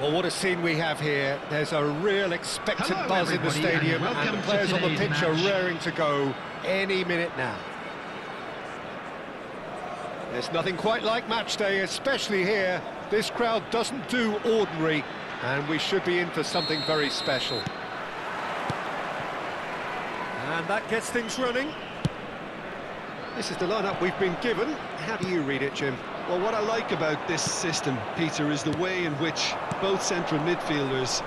Well, what a scene we have here. There's a real expectant Hello, buzz in the everybody, and stadium, welcome and the to players on the today's pitch are match. raring to go any minute now. There's nothing quite like match day, especially here. This crowd doesn't do ordinary, and we should be in for something very special. And that gets things running. This is the lineup we've been given. How do you read it, Jim? Well, what I like about this system, Peter, is the way in which both central midfielders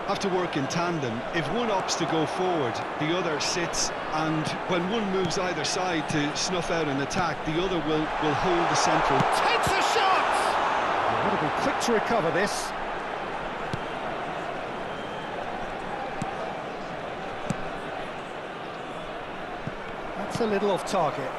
have to work in tandem. If one opts to go forward, the other sits, and when one moves either side to snuff out an attack, the other will hold the central. Takes a shot! Got to be quick to recover this. That's a little off target.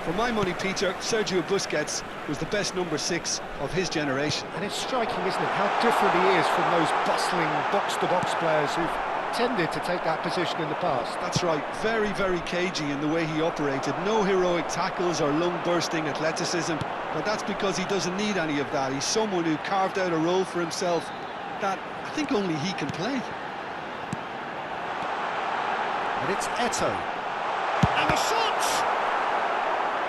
For my money, Peter, Sergio Busquets was the best number 6 of his generation. And it's striking, isn't it, how different he is from those bustling box-to-box players who've tended to take that position in the past. That's right, very, very cagey in the way he operated. No heroic tackles or lung-bursting athleticism, but that's because he doesn't need any of that. He's someone who carved out a role for himself that I think only he can play. And it's Eto'o. And the shot!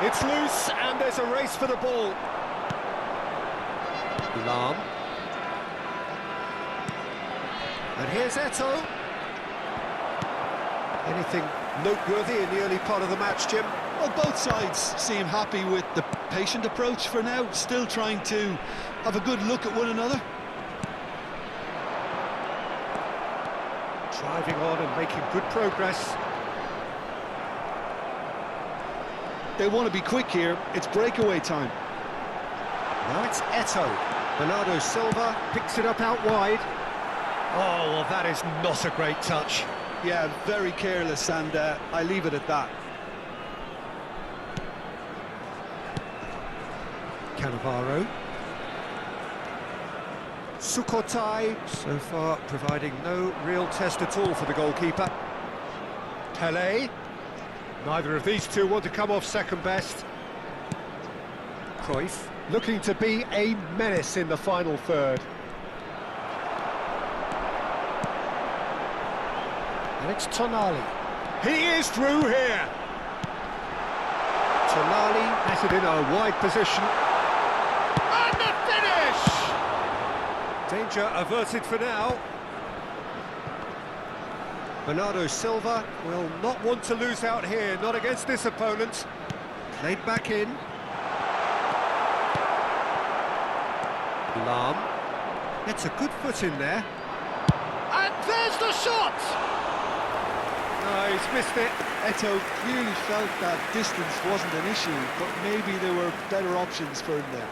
It's loose, and there's a race for the ball. Lam. And here's Eto'o. Anything noteworthy in the early part of the match, Jim? Well, both sides seem happy with the patient approach for now, still trying to have a good look at one another. Driving on and making good progress. They want to be quick here. It's breakaway time. Now it's Eto'o. Bernardo Silva picks it up out wide. Oh, well, that is not a great touch. Yeah, very careless, and I leave it at that. Cannavaro. Sukhothai, so far providing no real test at all for the goalkeeper. Pelé. Neither of these two want to come off second best. Cruyff, looking to be a menace in the final third. And it's Tonali. He is through here. Tonali has it in a wide position. And the finish! Danger averted for now. Bernardo Silva will not want to lose out here, not against this opponent. Played back in. Lam. Gets a good foot in there. And there's the shot! No, he's missed it. Eto'o clearly felt that distance wasn't an issue, but maybe there were better options for him there.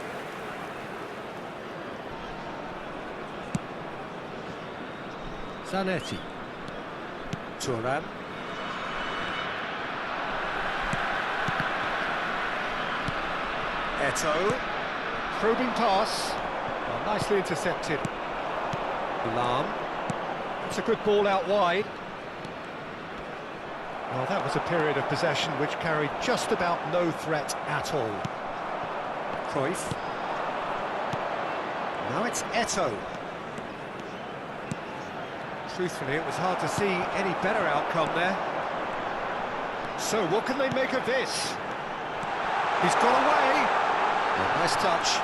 Zanetti. Thuram. Eto'o. Probing pass. Well, nicely intercepted. Lam. It's a good ball out wide. Well, that was a period of possession which carried just about no threat at all. Cruyff. Now it's Eto'o. Truthfully, it was hard to see any better outcome there. So, what can they make of this? He's got away. Oh, nice touch.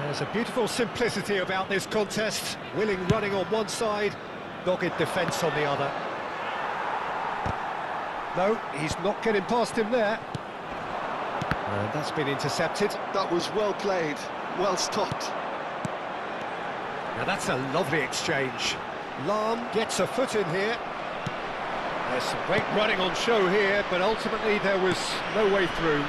There's a beautiful simplicity about this contest. Willing running on one side, dogged defence on the other. No, he's not getting past him there. And that's been intercepted. That was well played, well stopped. Now that's a lovely exchange. Lam gets a foot in here. There's some great running on show here, but ultimately there was no way through.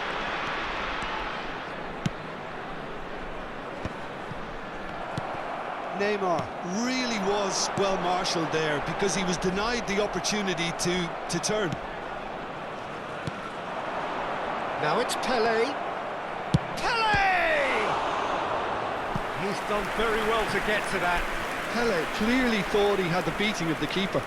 Neymar really was well marshalled there because he was denied the opportunity to turn. Now it's Pelé. Pelé! He's done very well to get to that. Pelé clearly thought he had the beating of the keeper.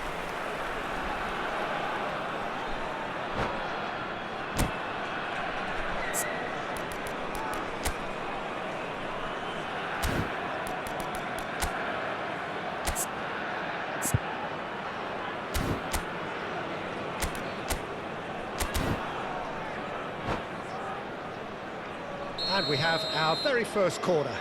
And we have our very first corner.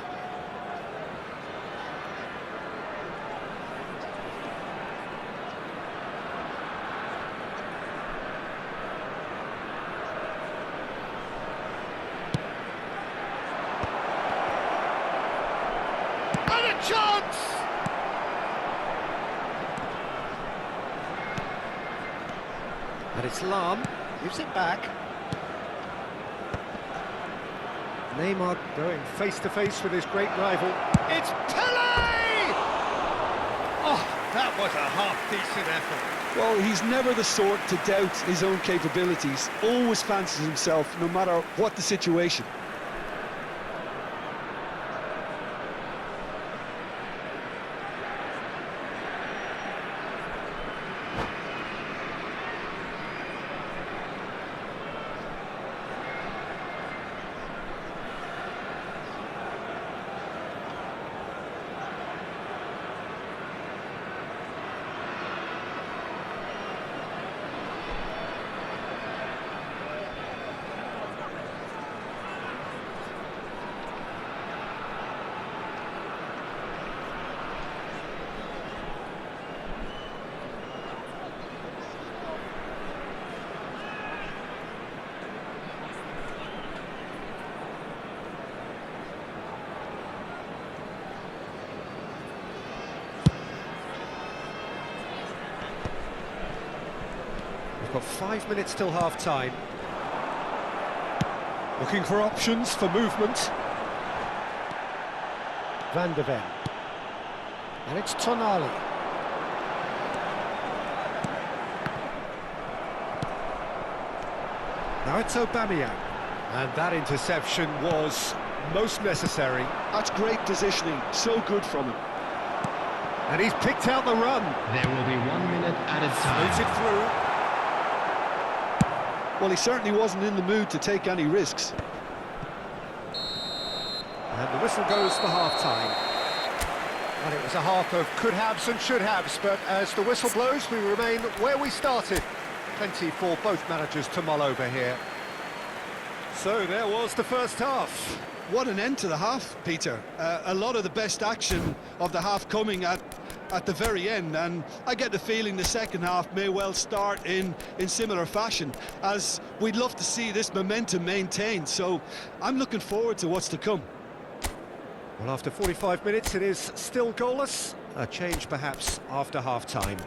And a chance! And it's Lam, gives it back. Neymar going face-to-face with his great rival. It's Pelé! Oh, that was a half-decent effort. Well, he's never the sort to doubt his own capabilities. Always fancies himself, no matter what the situation. We've got 5 minutes till half-time. Looking for options for movement. Van de Ven. And it's Tonali. Now it's Aubameyang. And that interception was most necessary. That's great positioning, so good from him. And he's picked out the run. There will be 1 minute added time. Floated through. Well, he certainly wasn't in the mood to take any risks. And the whistle goes for half-time. And it was a half of could-haves and should-haves, but as the whistle blows, we remain where we started. Plenty for both managers to mull over here. So there was the first half. What an end to the half, Peter. A lot of the best action of the half coming at the very end, and I get the feeling the second half may well start in similar fashion, as we'd love to see this momentum maintained, so I'm looking forward to what's to come. Well, after 45 minutes, it is still goalless. A change, perhaps, after half-time.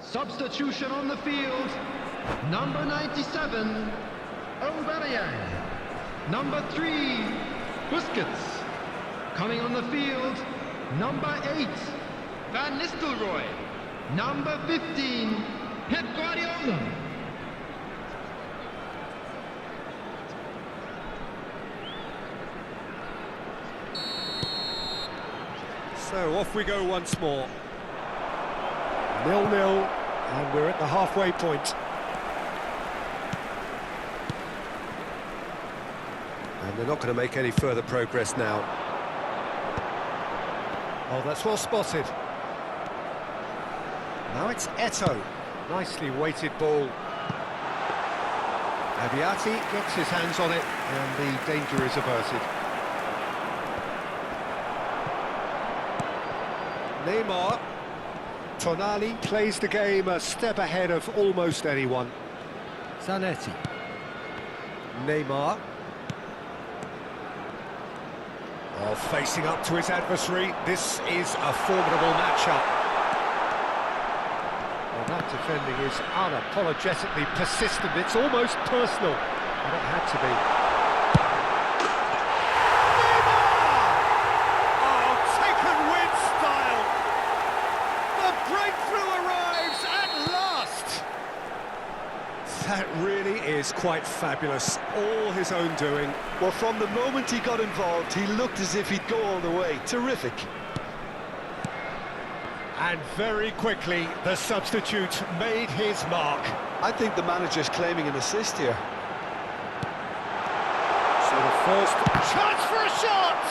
Substitution on the field. Number 97, Aubameyang. Number 3, Busquets. Coming on the field, number 8, Van Nistelrooy. Number 15, Pep Guardiola. So off we go once more. 0-0, and we're at the halfway point. And they're not going to make any further progress now. Oh, that's well spotted. Now it's Eto'o. Nicely weighted ball. Abiati gets his hands on it, and the danger is averted. Neymar. Tonali plays the game a step ahead of almost anyone. Zanetti. Neymar. Oh, facing up to his adversary. This is a formidable matchup. Well, that defending is unapologetically persistent. It's almost personal. And it had to be. That really is quite fabulous, all his own doing. Well, from the moment he got involved, he looked as if he'd go all the way. Terrific. And very quickly, the substitute made his mark. I think the manager's claiming an assist here. So the first chance for a shot!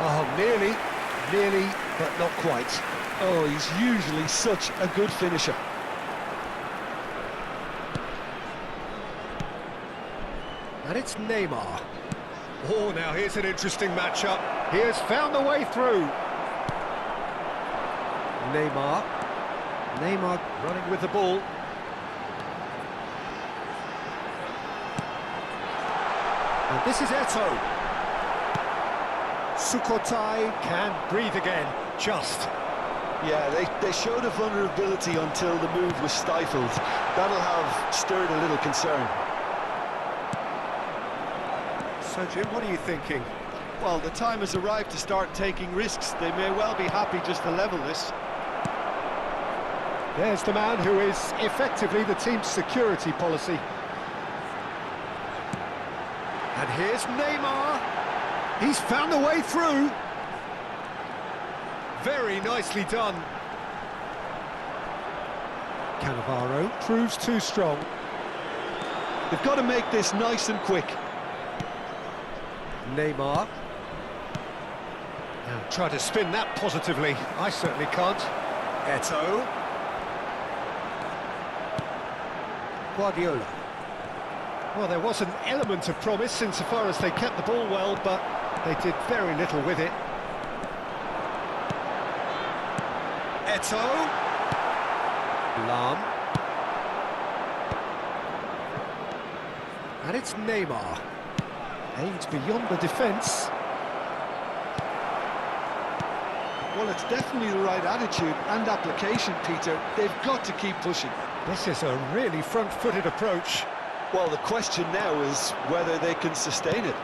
Oh, nearly, but not quite. Oh, he's usually such a good finisher. And it's Neymar. Oh, now here's an interesting matchup. He has found the way through. Neymar running with the ball. And this is Eto'o. Sukhothai can breathe again, just. Yeah, they showed a vulnerability until the move was stifled. That'll have stirred a little concern. So, Jim, what are you thinking? Well, the time has arrived to start taking risks. They may well be happy just to level this. There's the man who is effectively the team's security policy. And here's Neymar. He's found the way through. Very nicely done. Cannavaro proves too strong. They've got to make this nice and quick. Neymar. Now try to spin that positively. I certainly can't. Eto'o. Guardiola. Well, there was an element of promise insofar as they kept the ball well, but they did very little with it. Eto'o. Lam. And it's Neymar. Aimed beyond the defence. Well, it's definitely the right attitude and application, Peter. They've got to keep pushing. This is a really front-footed approach. Well, the question now is whether they can sustain it.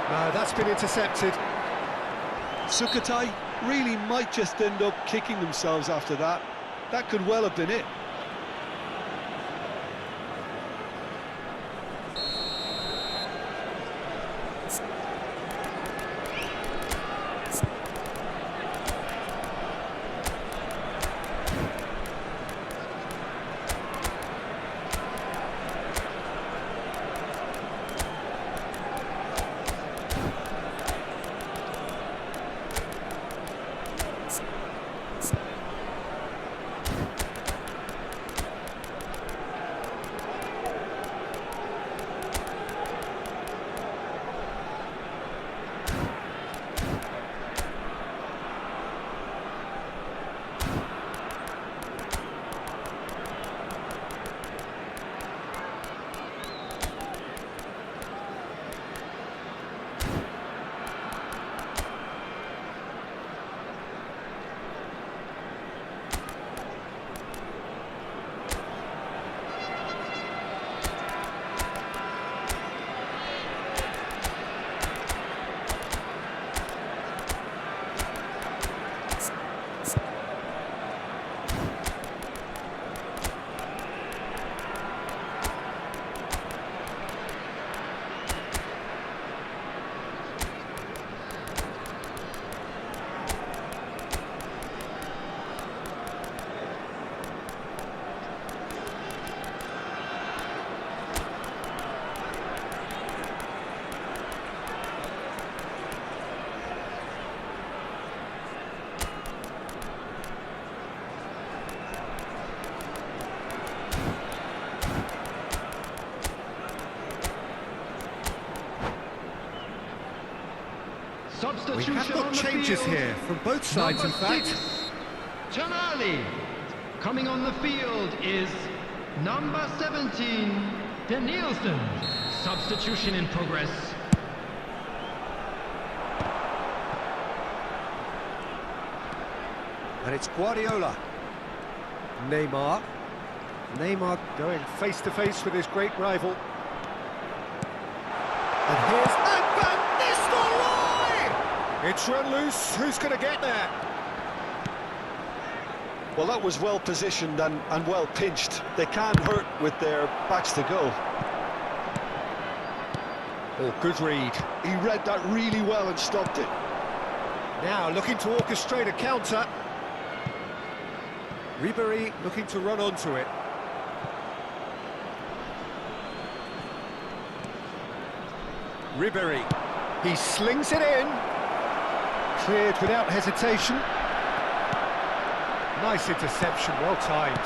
No, that's been intercepted. Sukhothai really might just end up kicking themselves after that. That could well have been it. We have got changes here from both sides, in fact. Tonali. Coming on the field is number 17, Danielson. Substitution in progress. And it's Guardiola. Neymar. Neymar going face-to-face with his great rival. And here's Van Nistelrooy! It's run loose. Who's going to get there? Well, that was well positioned and well pinched. They can hurt with their backs to goal. Oh, good read. He read that really well and stopped it. Now looking to orchestrate a counter. Ribery looking to run onto it. Ribery, he slings it in. Cleared without hesitation. Nice interception, well timed.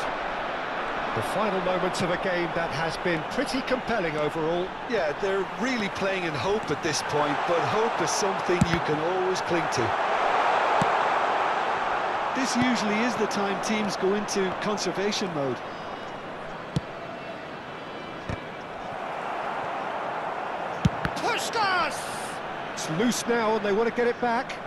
The final moments of a game that has been pretty compelling overall. Yeah, they're really playing in hope at this point, but hope is something you can always cling to. This usually is the time teams go into conservation mode. Pushkas! It's loose now and they want to get it back.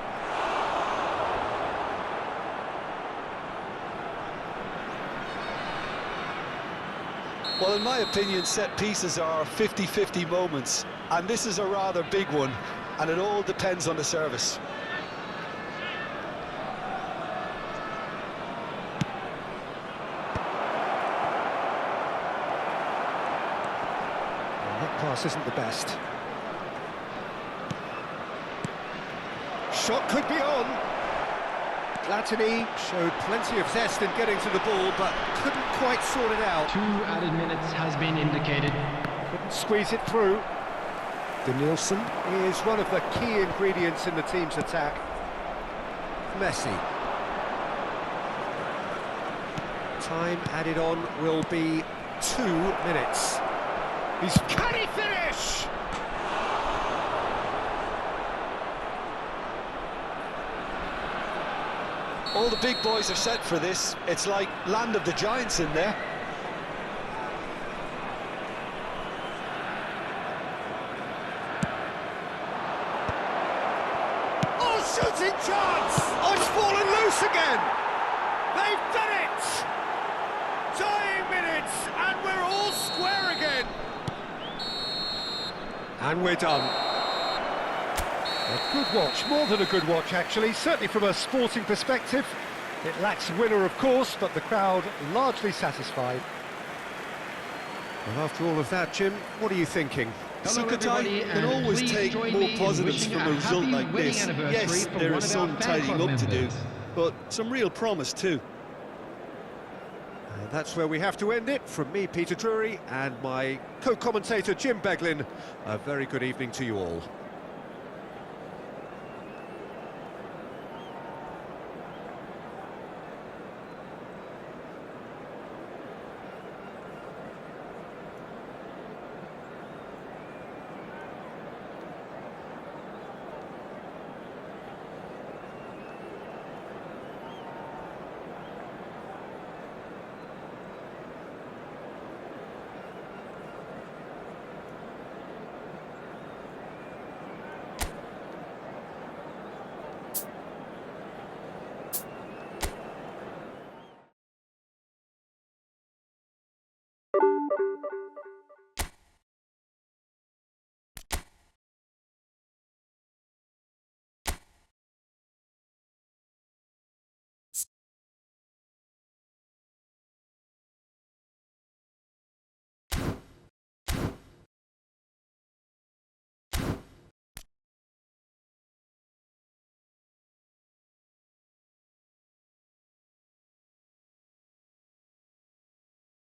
Well, in my opinion, set pieces are 50-50 moments, and this is a rather big one, and it all depends on the service. Well, that pass isn't the best. Shot could be on. Platini showed plenty of zest in getting to the ball, but couldn't quite sort it out. 2 added minutes has been indicated. Couldn't squeeze it through. Danielson is one of the key ingredients in the team's attack. Messi. Time added on will be 2 minutes. Can he finish? All the big boys are set for this. It's like land of the giants in there. Oh, shooting chance! Oh, it's fallen loose again! They've done it! Dying minutes, and we're all square again! And we're done. A good watch, more than a good watch actually, certainly from a sporting perspective. It lacks a winner of course, but the crowd largely satisfied. Well, after all of that, Jim, what are you thinking? Hello, Sukhothai everybody, can and always please take join more me in positives wishing from a a result happy like wedding this. anniversary Yes, for there one is of some our fan tidying club up to do, members. but some real promise too. And that's where we have to end it. From me, Peter Drury, and my co-commentator, Jim Beglin. A very good evening to you all.